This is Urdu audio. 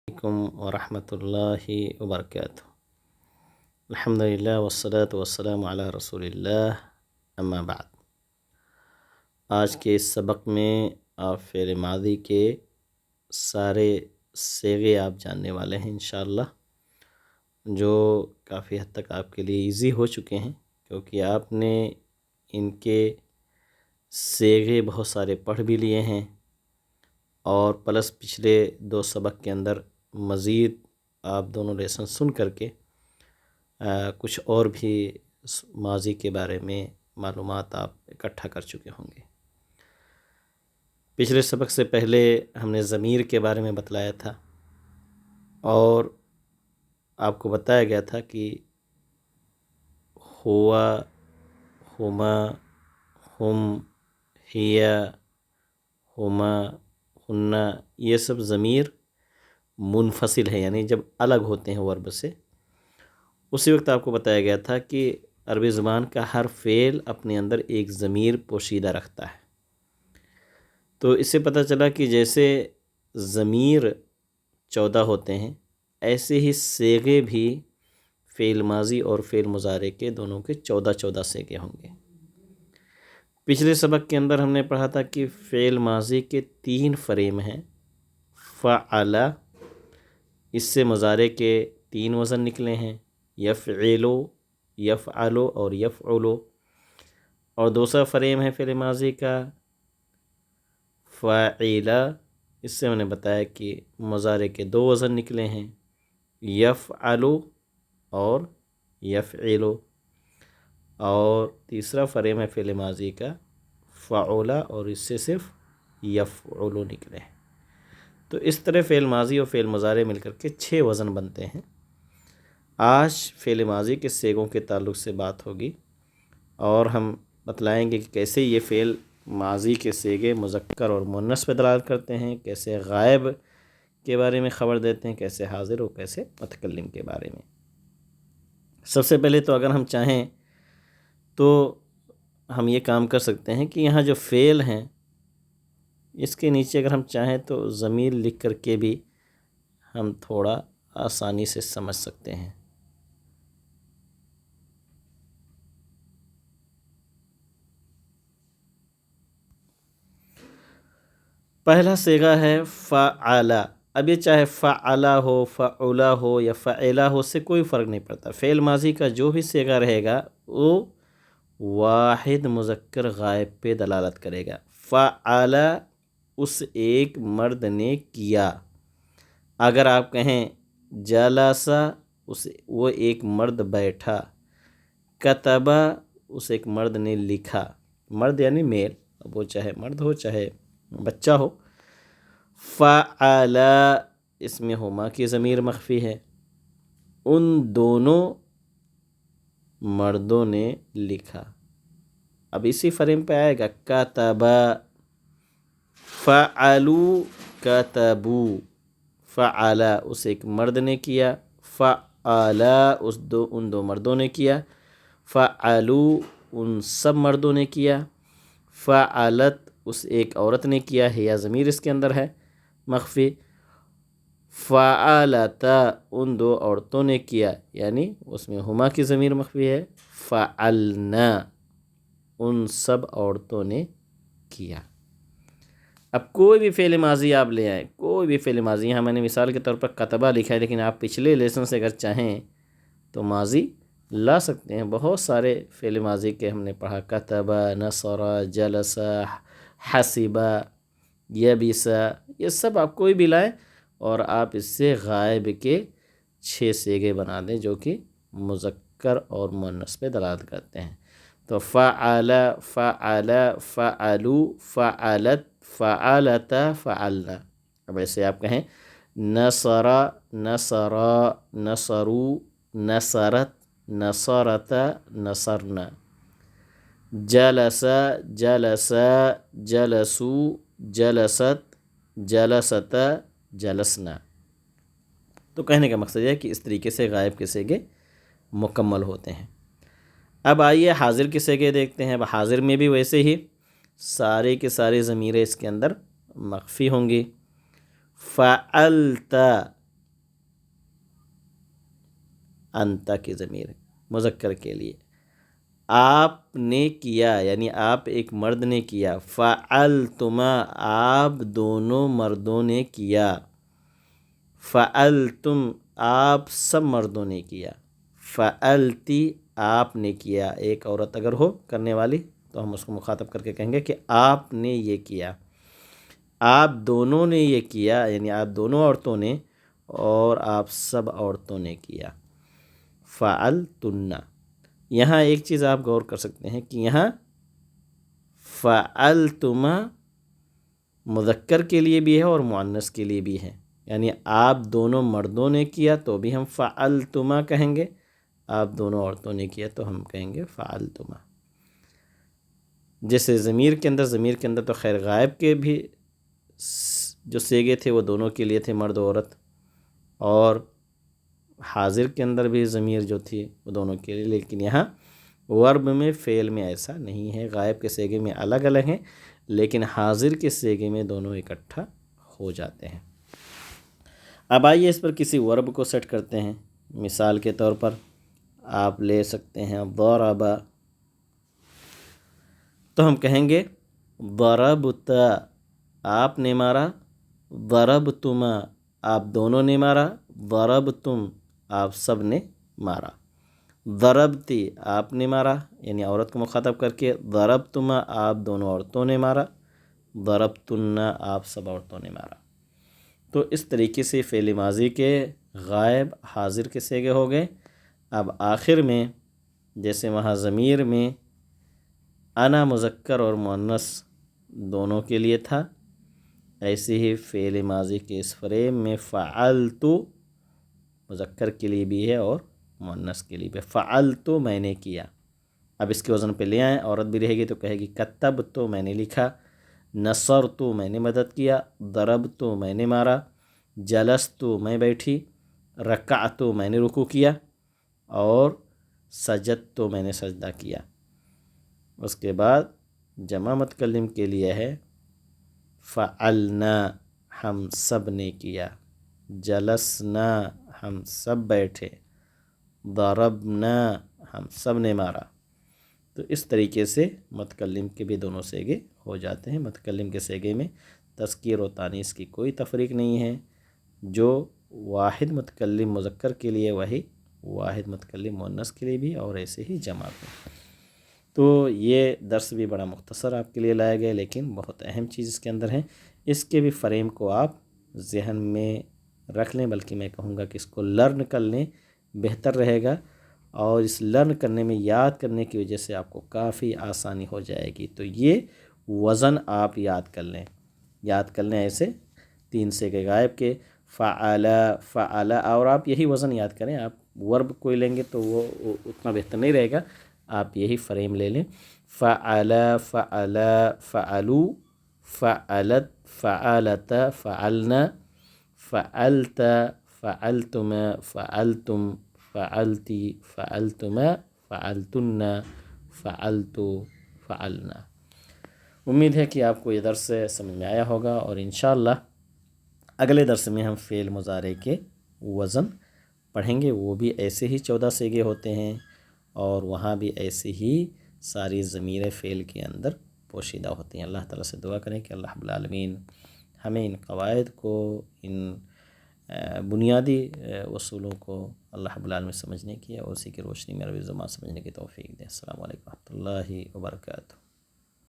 علیکم ورحمۃ اللہ وبرکاتہ۔ الحمدللہ والصلاة والسلام علی رسول اللہ، اما بعد۔ آج کے اس سبق میں آپ فعل ماضی کے سارے صیغے آپ جاننے والے ہیں انشاءاللہ، جو کافی حد تک آپ کے لیے ایزی ہو چکے ہیں، کیونکہ آپ نے ان کے صیغے بہت سارے پڑھ بھی لیے ہیں، اور پلس پچھلے 2 سبق کے اندر مزید آپ دونوں لیسن سن کر کے کچھ اور بھی ماضی کے بارے میں معلومات آپ اکٹھا کر چکے ہوں گے۔ پچھلے سبق سے پہلے ہم نے ضمیر کے بارے میں بتلایا تھا، اور آپ کو بتایا گیا تھا کہ ہوا، ہما، ہم، ہیا، ہما، ہنہ، یہ سب ضمیر منفصل ہے، یعنی جب الگ ہوتے ہیں ورب سے۔ اسی وقت آپ کو بتایا گیا تھا کہ عربی زبان کا ہر فعل اپنے اندر ایک ضمیر پوشیدہ رکھتا ہے۔ تو اس سے پتہ چلا کہ جیسے ضمیر 14 ہوتے ہیں، ایسے ہی صیغے بھی فعل ماضی اور فعل مضارع کے دونوں کے 14 صیغے ہوں گے۔ پچھلے سبق کے اندر ہم نے پڑھا تھا کہ فعل ماضی کے 3 فریم ہیں۔ فعل، اس سے مضارع کے 3 وزن نکلے ہیں، یفعلو، یفعلو اور یفعلو۔ اور دوسرا فریم ہے فعل ماضی کا فاعل، اس سے میں نے بتایا کہ مضارع کے 2 وزن نکلے ہیں، یفعلو اور یفعلو۔ اور تیسرا فریم ہے فعل ماضی کا فعل، اور اس سے صرف یفعلو نکلے ہیں۔ تو اس طرح فعل ماضی اور فعل مضارع مل کر کے 6 وزن بنتے ہیں۔ آج فعل ماضی کے صیغوں کے تعلق سے بات ہوگی، اور ہم بتلائیں گے کہ کیسے یہ فعل ماضی کے صیغے مذکر اور مؤنث پہ دلالت کرتے ہیں، کیسے غائب کے بارے میں خبر دیتے ہیں، کیسے حاضر اور کیسے متکلم کے بارے میں۔ سب سے پہلے تو اگر ہم چاہیں تو ہم یہ کام کر سکتے ہیں کہ یہاں جو فعل ہیں، اس کے نیچے اگر ہم چاہیں تو ضمیر لکھ کر کے بھی ہم تھوڑا آسانی سے سمجھ سکتے ہیں۔ پہلا صیغہ ہے فعل۔ اب یہ چاہے فعل ہو، فعل ہو یا فعل ہو، سے کوئی فرق نہیں پڑتا۔ فعل ماضی کا جو بھی صیغہ رہے گا وہ واحد مذکر غائب پہ دلالت کرے گا۔ فعل، اس ایک مرد نے کیا۔ اگر آپ کہیں جلسہ، وہ ایک مرد بیٹھا۔ کتبہ، اس ایک مرد نے لکھا۔ مرد یعنی میل، اب وہ چاہے مرد ہو چاہے بچہ ہو۔ فعل، اس میں ہما کی ضمیر مخفی ہے، ان دونوں مردوں نے لکھا۔ اب اسی فریم پہ آئے گا کتبہ، فعلوا کتبو۔ فعل، اس ایک مرد نے کیا۔ فعل، ان 2 مردوں نے کیا۔ فعلوا، ان سب مردوں نے کیا۔ فعلت، اس ایک عورت نے کیا ہے، یا ضمیر اس کے اندر ہے مخفی۔ فعلتا، ان 2 عورتوں نے کیا، یعنی اس میں ہما کی ضمیر مخفی ہے۔ فعلنا، ان سب عورتوں نے کیا۔ اب کوئی بھی فعل ماضی آپ لے آئیں، کوئی بھی فعل ماضی، یہاں میں نے مثال کے طور پر کتبہ لکھا ہے، لیکن آپ پچھلے لیسن سے اگر چاہیں تو ماضی لا سکتے ہیں۔ بہت سارے فعل ماضی کے ہم نے پڑھا، کتبہ، نصر، جلسہ، حسبہ، یبسہ، یہ سب آپ کوئی بھی لائیں اور آپ اس سے غائب کے 6 صیغے بنا دیں جو کہ مذکر اور مؤنث پہ دلالت کرتے ہیں۔ تو فعل، فعل، فعلوا، فعلت، فعلتا، فعلنا۔ اب ایسے آپ کہیں نصر، نصرا، نصروا، نصرت، نصرت، نصرنا۔ جلس، جلس، جلسوا، جلست، جلست، جلسنا۔ تو کہنے کا مقصد یہ ہے کہ اس طریقے سے غائب کے صیغے مکمل ہوتے ہیں۔ اب آئیے حاضر کے صیغے دیکھتے ہیں۔ اب حاضر میں بھی ویسے ہی سارے کے سارے ضمیریں اس کے اندر مخفی ہوں گی۔ فعلت، انتا کی ضمیر مذکر کے لیے. آپ نے کیا یعنی آپ ایک مرد نے کیا. فعلتما آپ دونوں مردوں نے کیا. فعلتم آپ سب مردوں نے کیا. فعلتی آپ نے کیا. ایک عورت اگر ہو کرنے والی تو ہم اس کو مخاطب کر کے کہیں گے کہ آپ نے یہ کیا. آپ دونوں نے یہ کیا یعنی آپ دونوں عورتوں نے اور آپ سب عورتوں نے کیا. فعلتن. یہاں ایک چیز آپ غور کر سکتے ہیں کہ یہاں فعلتما مذکر کے لیے بھی ہے اور مؤنث کے لیے بھی ہے. یعنی آپ دونوں مردوں نے کیا تو بھی ہم فعلتما کہیں گے. آپ دونوں عورتوں نے کیا تو ہم کہیں گے فعلتما. جیسے ضمیر کے اندر تو خیر غائب کے بھی جو صیغے تھے وہ دونوں کے لیے تھے مرد و عورت، اور حاضر کے اندر بھی ضمیر جو تھی وہ دونوں کے لیے. لیکن یہاں ورب میں فعل میں ایسا نہیں ہے. غائب کے صیغے میں الگ الگ ہیں لیکن حاضر کے صیغے میں دونوں اکٹھا ہو جاتے ہیں. اب آئیے اس پر کسی ورب کو سیٹ کرتے ہیں. مثال کے طور پر آپ لے سکتے ہیں ضرب، تو ہم کہیں گے ضربت آپ نے مارا. ضربتما آپ دونوں نے مارا. ضربتم آپ سب نے مارا. ضربتی آپ نے مارا یعنی عورت کو مخاطب کر کے. ضربتما آپ دونوں عورتوں نے مارا. ضربتن آپ سب عورتوں نے مارا. تو اس طریقے سے فعل ماضی کے غائب حاضر کے صیغے ہو گئے. اب آخر میں جیسے وہاں ضمیر میں انا مذکر اور مؤنث دونوں کے لیے تھا، ایسے ہی فعل ماضی کے اس فریم میں فعلتو مذکر کے لیے بھی ہے اور مؤنث کے لیے بھی. فعلتو میں نے کیا. اب اس کے وزن پہ لے آئیں. عورت بھی رہے گی تو کہے گی کتبتو میں نے لکھا. نصرتو میں نے مدد کیا. ضربتو میں نے مارا. جلستو میں بیٹھی. رکعتو میں نے رکوع کیا. اور سجدتو میں نے سجدہ کیا. اس کے بعد جمع متکلم کے لیے ہے فعلنا ہم سب نے کیا. جلسنا ہم سب بیٹھے. ضربنا ہم سب نے مارا. تو اس طریقے سے متکلم کے بھی دونوں صیغے ہو جاتے ہیں. متکلم کے صیغے میں تذکیر و تانیث کی کوئی تفریق نہیں ہے. جو واحد متکلم مذکر کے لیے وہی واحد متکلم مؤنث کے لیے بھی، اور ایسے ہی جمع میں. تو یہ درس بھی بڑا مختصر آپ کے لیے لایا گیا لیکن بہت اہم چیز اس کے اندر ہے. اس کے بھی فریم کو آپ ذہن میں رکھ لیں، بلکہ میں کہوں گا کہ اس کو لرن کر لیں بہتر رہے گا. اور اس لرن کرنے میں یاد کرنے کی وجہ سے آپ کو کافی آسانی ہو جائے گی. تو یہ وزن آپ یاد کر لیں ایسے 3 صیغے غائب کے فعل فعل، اور آپ یہی وزن یاد کریں. آپ ورب کوئی لیں گے تو وہ اتنا بہتر نہیں رہے گا. آپ یہی فریم لے لیں. فعل فعل فعلو فعلت فعلت فعلنا فعلت فعلتما فعلتم فعلتی فعلتما فعلتن فعلتو فعلنا. امید ہے کہ آپ کو یہ درس سمجھ میں آیا ہوگا، اور انشاءاللہ اگلے درس میں ہم فعل مضارع کے وزن پڑھیں گے. وہ بھی ایسے ہی 14 صیغے ہوتے ہیں اور وہاں بھی ایسے ہی ساری ضمیر فعل کے اندر پوشیدہ ہوتی ہیں. اللہ تعالیٰ سے دعا کریں کہ اللہ رب العالمین ہمیں ان قواعد کو، ان بنیادی اصولوں کو اللہ رب العالمین سمجھنے کی اور اسی کی روشنی میں عربی زبان سمجھنے کی توفیق دے. السلام علیکم و رحمۃ اللہ وبرکاتہ.